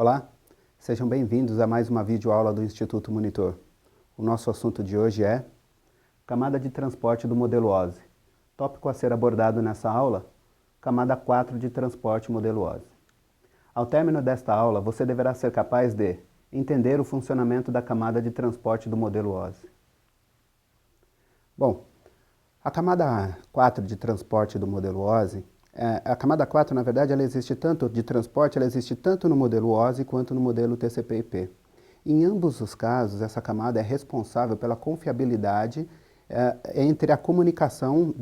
Olá, sejam bem-vindos a mais uma videoaula do Instituto Monitor. O nosso assunto de hoje é camada de transporte do modelo OSI. Tópico a ser abordado nessa aula, camada 4 de transporte modelo OSI. Ao término desta aula, você deverá ser capaz de entender o funcionamento da camada de transporte do modelo OSI. Bom, a camada 4 de transporte do modelo OSI, a camada 4, na verdade, ela existe tanto de transporte, ela existe tanto no modelo OSI quanto no modelo TCP/IP. Em ambos os casos, essa camada é responsável pela confiabilidade entre a comunicação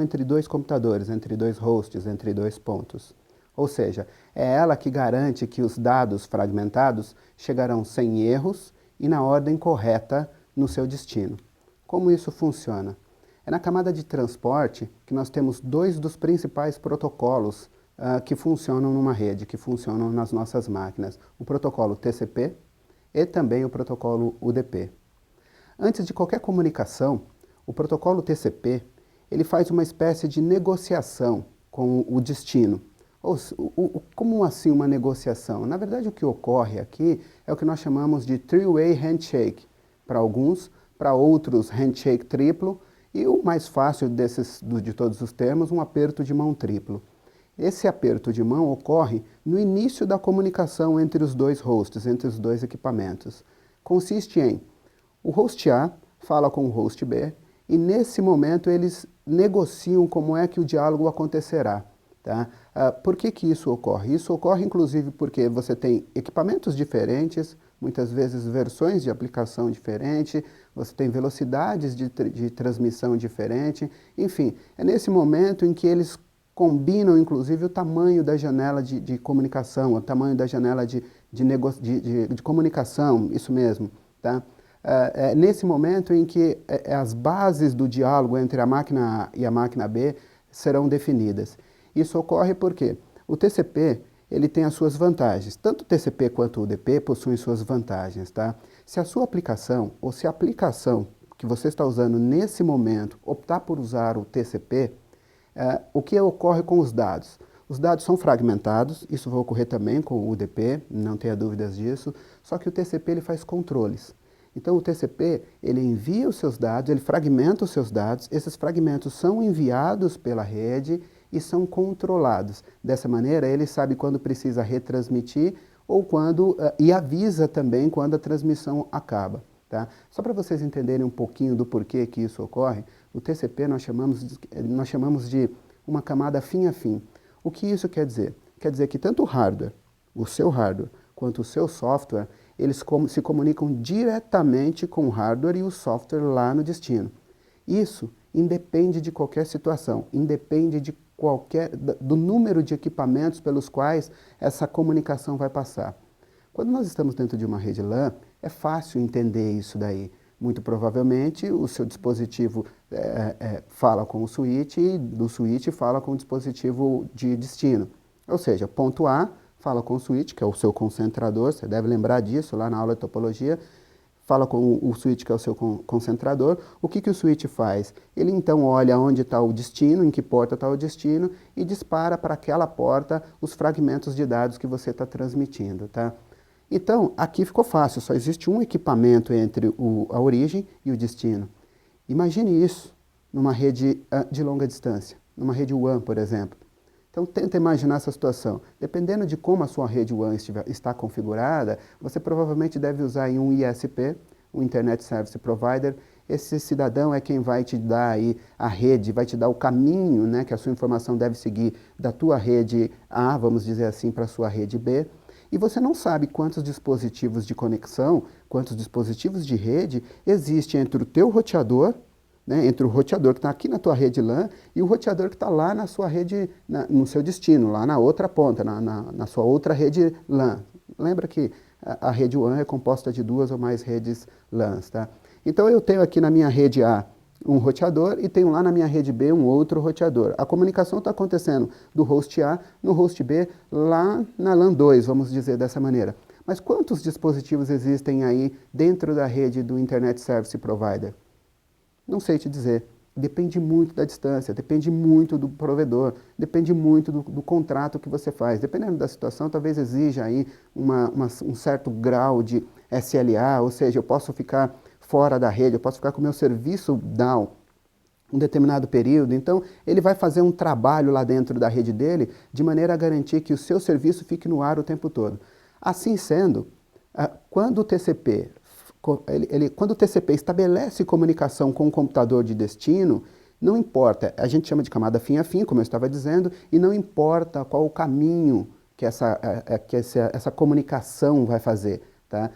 entre dois computadores, entre dois hosts, entre dois pontos. Ou seja, é ela que garante que os dados fragmentados chegarão sem erros e na ordem correta no seu destino. Como isso funciona? É na camada de transporte que nós temos dois dos principais protocolos que funcionam numa rede, que funcionam nas nossas máquinas. O protocolo TCP e também o protocolo UDP. Antes de qualquer comunicação, o protocolo TCP ele faz uma espécie de negociação com o destino. Como assim uma negociação? Na verdade, o que ocorre aqui é o que nós chamamos de three-way handshake. Para alguns, para outros, handshake triplo, e o mais fácil de todos os termos, um aperto de mão triplo. Esse aperto de mão ocorre no início da comunicação entre os dois hosts, entre os dois equipamentos. Consiste em o host A fala com o host B e nesse momento eles negociam como é que o diálogo acontecerá. Tá? Por que isso ocorre? Isso ocorre inclusive porque você tem equipamentos diferentes, muitas vezes versões de aplicação diferentes, você tem velocidades de transmissão diferentes, enfim, é nesse momento em que eles combinam inclusive o tamanho da janela de comunicação, o tamanho da janela de comunicação, isso mesmo. Tá? É nesse momento em que as bases do diálogo entre a máquina A e a máquina B serão definidas. Isso ocorre porque o TCP ele tem as suas vantagens. Tanto o TCP quanto o UDP possuem suas vantagens. Tá? Se a sua aplicação, ou se a aplicação que você está usando nesse momento optar por usar o TCP, o que ocorre com os dados? Os dados são fragmentados, isso vai ocorrer também com o UDP, não tenha dúvidas disso, só que o TCP ele faz controles. Então o TCP ele envia os seus dados, ele fragmenta os seus dados, esses fragmentos são enviados pela rede e são controlados. Dessa maneira ele sabe quando precisa retransmitir ou e avisa também quando a transmissão acaba. Tá? Só para vocês entenderem um pouquinho do porquê que isso ocorre, o TCP nós chamamos de uma camada fim a fim. O que isso quer dizer? Quer dizer que tanto o hardware, o seu hardware, quanto o seu software, eles se comunicam diretamente com o hardware e o software lá no destino. Isso independe de qualquer situação, independe do número de equipamentos pelos quais essa comunicação vai passar. Quando nós estamos dentro de uma rede LAN, é fácil entender isso daí. Muito provavelmente o seu dispositivo fala com o switch e do switch fala com o dispositivo de destino. Ou seja, ponto A fala com o switch, que é o seu concentrador, você deve lembrar disso lá na aula de topologia, fala com o switch, que é o seu concentrador. O que o switch faz? Ele então olha onde está o destino, em que porta está o destino, e dispara para aquela porta os fragmentos de dados que você está transmitindo. Tá? Então, aqui ficou fácil, só existe um equipamento entre a origem e o destino. Imagine isso numa rede de longa distância, numa rede WAN, por exemplo. Então, tenta imaginar essa situação. Dependendo de como a sua rede WAN está configurada, você provavelmente deve usar um ISP, um Internet Service Provider. Esse cidadão é quem vai te dar aí a rede, vai te dar o caminho, né, que a sua informação deve seguir da tua rede A, vamos dizer assim, para a sua rede B. E você não sabe quantos dispositivos de conexão, quantos dispositivos de rede existem entre o teu roteador, né, entre o roteador que está aqui na tua rede LAN e o roteador que está lá na sua rede, no seu destino, lá na outra ponta, na sua outra rede LAN. Lembra que a rede WAN é composta de duas ou mais redes LANs. Tá? Então eu tenho aqui na minha rede A um roteador e tenho lá na minha rede B um outro roteador. A comunicação está acontecendo do host A no host B, lá na LAN 2, vamos dizer dessa maneira. Mas quantos dispositivos existem aí dentro da rede do Internet Service Provider? Não sei te dizer. Depende muito da distância, depende muito do provedor, depende muito do contrato que você faz. Dependendo da situação, talvez exija aí um certo grau de SLA, ou seja, eu posso ficar fora da rede, eu posso ficar com o meu serviço down um determinado período. Então, ele vai fazer um trabalho lá dentro da rede dele, de maneira a garantir que o seu serviço fique no ar o tempo todo. Assim sendo, quando o TCP quando o TCP estabelece comunicação com o computador de destino, não importa, a gente chama de camada fim a fim, como eu estava dizendo, e não importa qual o caminho que essa comunicação vai fazer. Tá?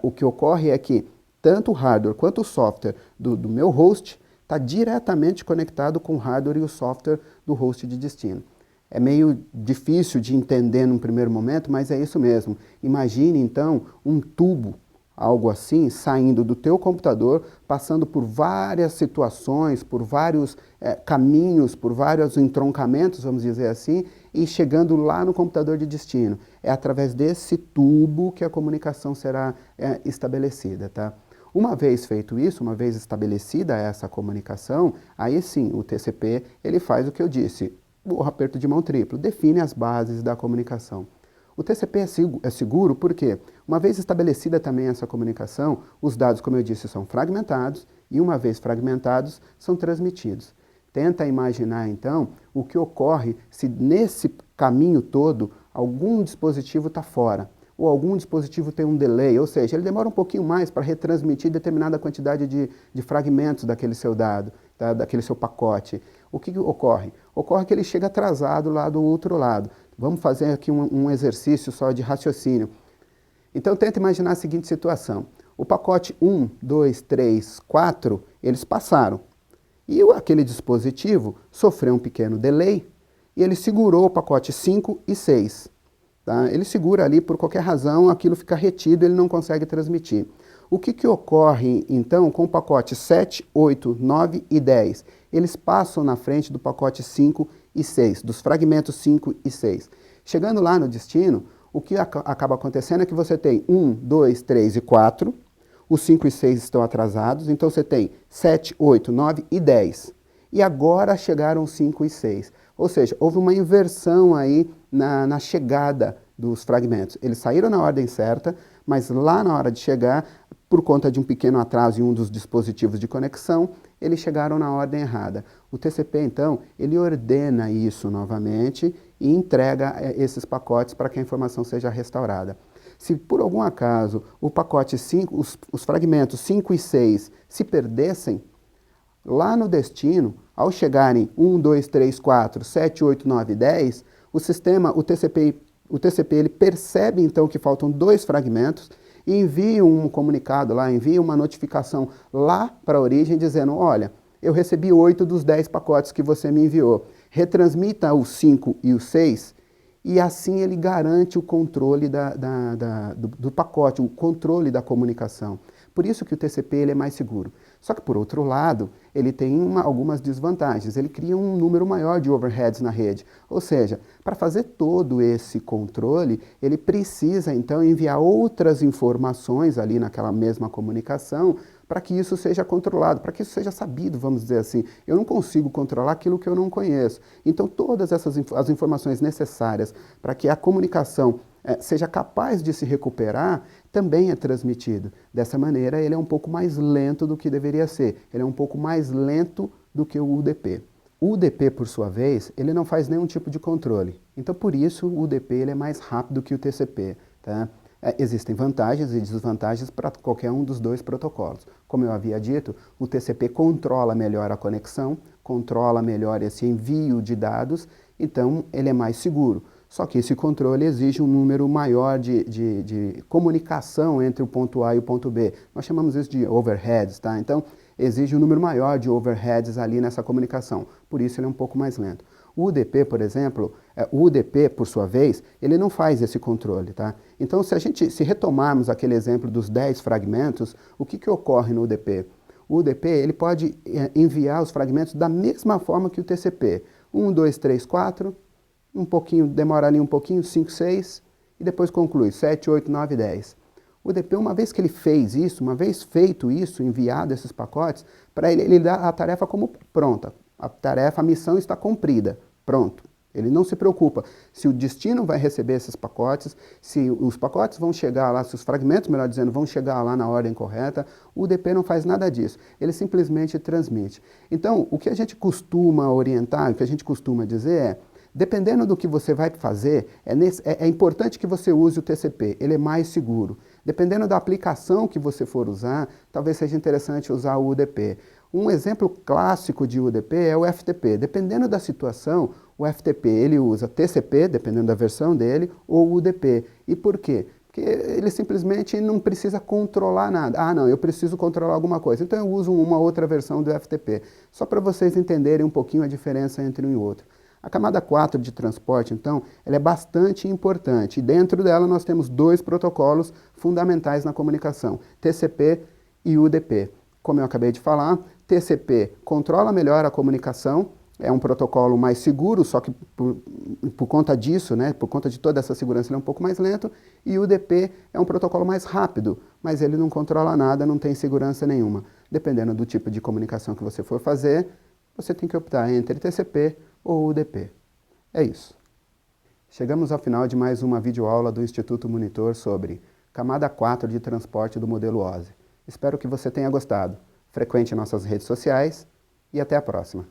O que ocorre é que tanto o hardware quanto o software do meu host está diretamente conectado com o hardware e o software do host de destino. É meio difícil de entender num primeiro momento, mas é isso mesmo. Imagine então um tubo, algo assim, saindo do teu computador, passando por várias situações, por vários caminhos, por vários entroncamentos, vamos dizer assim, e chegando lá no computador de destino. É através desse tubo que a comunicação será estabelecida, tá? Uma vez feito isso, uma vez estabelecida essa comunicação, aí sim, o TCP, ele faz o que eu disse, o aperto de mão triplo, define as bases da comunicação. O TCP é seguro porque, uma vez estabelecida também essa comunicação, os dados, como eu disse, são fragmentados e, uma vez fragmentados, são transmitidos. Tenta imaginar, então, o que ocorre se nesse caminho todo algum dispositivo está fora, ou algum dispositivo tem um delay, ou seja, ele demora um pouquinho mais para retransmitir determinada quantidade de fragmentos daquele seu dado, tá? Daquele seu pacote. O que ocorre? Ocorre que ele chega atrasado lá do outro lado. Vamos fazer aqui um exercício só de raciocínio. Então, tenta imaginar a seguinte situação. O pacote 1, 2, 3, 4, eles passaram. E aquele dispositivo sofreu um pequeno delay e ele segurou o pacote 5 e 6. Tá? Ele segura ali, por qualquer razão, aquilo fica retido, ele não consegue transmitir. O que ocorre, então, com o pacote 7, 8, 9 e 10? Eles passam na frente do pacote 5 e 6, dos fragmentos 5 e 6. Chegando lá no destino, o que acaba acontecendo é que você tem 1, 2, 3 e 4, os 5 e 6 estão atrasados, então você tem 7, 8, 9 e 10. E agora chegaram 5 e 6. Ou seja, houve uma inversão aí na chegada dos fragmentos. Eles saíram na ordem certa, mas lá na hora de chegar, por conta de um pequeno atraso em um dos dispositivos de conexão, eles chegaram na ordem errada. O TCP, então, ele ordena isso novamente e entrega esses pacotes para que a informação seja restaurada. Se por algum acaso o pacote 5, os fragmentos 5 e 6 se perdessem, lá no destino, ao chegarem 1, 2, 3, 4, 7, 8, 9 e 10, o TCP ele percebe então que faltam 2 fragmentos e envia um comunicado lá, envia uma notificação lá para a origem dizendo, olha, eu recebi 8 dos 10 pacotes que você me enviou, retransmita os 5 e os 6 e assim ele garante o controle do pacote, o controle da comunicação. Por isso que o TCP ele é mais seguro. Só que, por outro lado, ele tem algumas desvantagens. Ele cria um número maior de overheads na rede. Ou seja, para fazer todo esse controle, ele precisa, então, enviar outras informações ali naquela mesma comunicação para que isso seja controlado, para que isso seja sabido, vamos dizer assim. Eu não consigo controlar aquilo que eu não conheço. Então, todas as informações necessárias para que a comunicação seja capaz de se recuperar, também é transmitido. Dessa maneira, ele é um pouco mais lento do que deveria ser. Ele é um pouco mais lento do que o UDP. O UDP, por sua vez, ele não faz nenhum tipo de controle. Então, por isso, o UDP ele é mais rápido que o TCP. Tá? Existem vantagens e desvantagens para qualquer um dos dois protocolos. Como eu havia dito, o TCP controla melhor a conexão, controla melhor esse envio de dados, então ele é mais seguro. Só que esse controle exige um número maior de comunicação entre o ponto A e o ponto B. Nós chamamos isso de overheads, tá? Então, exige um número maior de overheads ali nessa comunicação. Por isso, ele é um pouco mais lento. O UDP, por exemplo, o UDP, por sua vez, ele não faz esse controle, tá? Então, se retomarmos aquele exemplo dos 10 fragmentos, o que ocorre no UDP? O UDP, ele pode enviar os fragmentos da mesma forma que o TCP. 1, 2, 3, 4... um pouquinho, demora ali um pouquinho, 5, 6, e depois conclui, 7, 8, 9, 10. O UDP, uma vez que ele fez isso, uma vez feito isso, enviado esses pacotes, para ele dá a tarefa como pronta. A tarefa, a missão está cumprida, pronto. Ele não se preocupa se o destino vai receber esses pacotes, se os pacotes vão chegar lá, se os fragmentos, melhor dizendo, vão chegar lá na ordem correta. O UDP não faz nada disso, ele simplesmente transmite. Então, o que a gente costuma orientar, o que a gente costuma dizer é, dependendo do que você vai fazer, é importante que você use o TCP, ele é mais seguro. Dependendo da aplicação que você for usar, talvez seja interessante usar o UDP. Um exemplo clássico de UDP é o FTP. Dependendo da situação, o FTP ele usa TCP, dependendo da versão dele, ou UDP. E por quê? Porque ele simplesmente não precisa controlar nada. Ah, não, eu preciso controlar alguma coisa. Então eu uso uma outra versão do FTP. Só para vocês entenderem um pouquinho a diferença entre um e outro. A camada 4 de transporte, então, ela é bastante importante. E dentro dela nós temos dois protocolos fundamentais na comunicação, TCP e UDP. Como eu acabei de falar, TCP controla melhor a comunicação, é um protocolo mais seguro, só que por conta disso, né, por conta de toda essa segurança, ele é um pouco mais lento, e o UDP é um protocolo mais rápido, mas ele não controla nada, não tem segurança nenhuma. Dependendo do tipo de comunicação que você for fazer, você tem que optar entre TCP ou UDP. É isso. Chegamos ao final de mais uma videoaula do Instituto Monitor sobre camada 4 de transporte do modelo OSI. Espero que você tenha gostado. Frequente nossas redes sociais e até a próxima.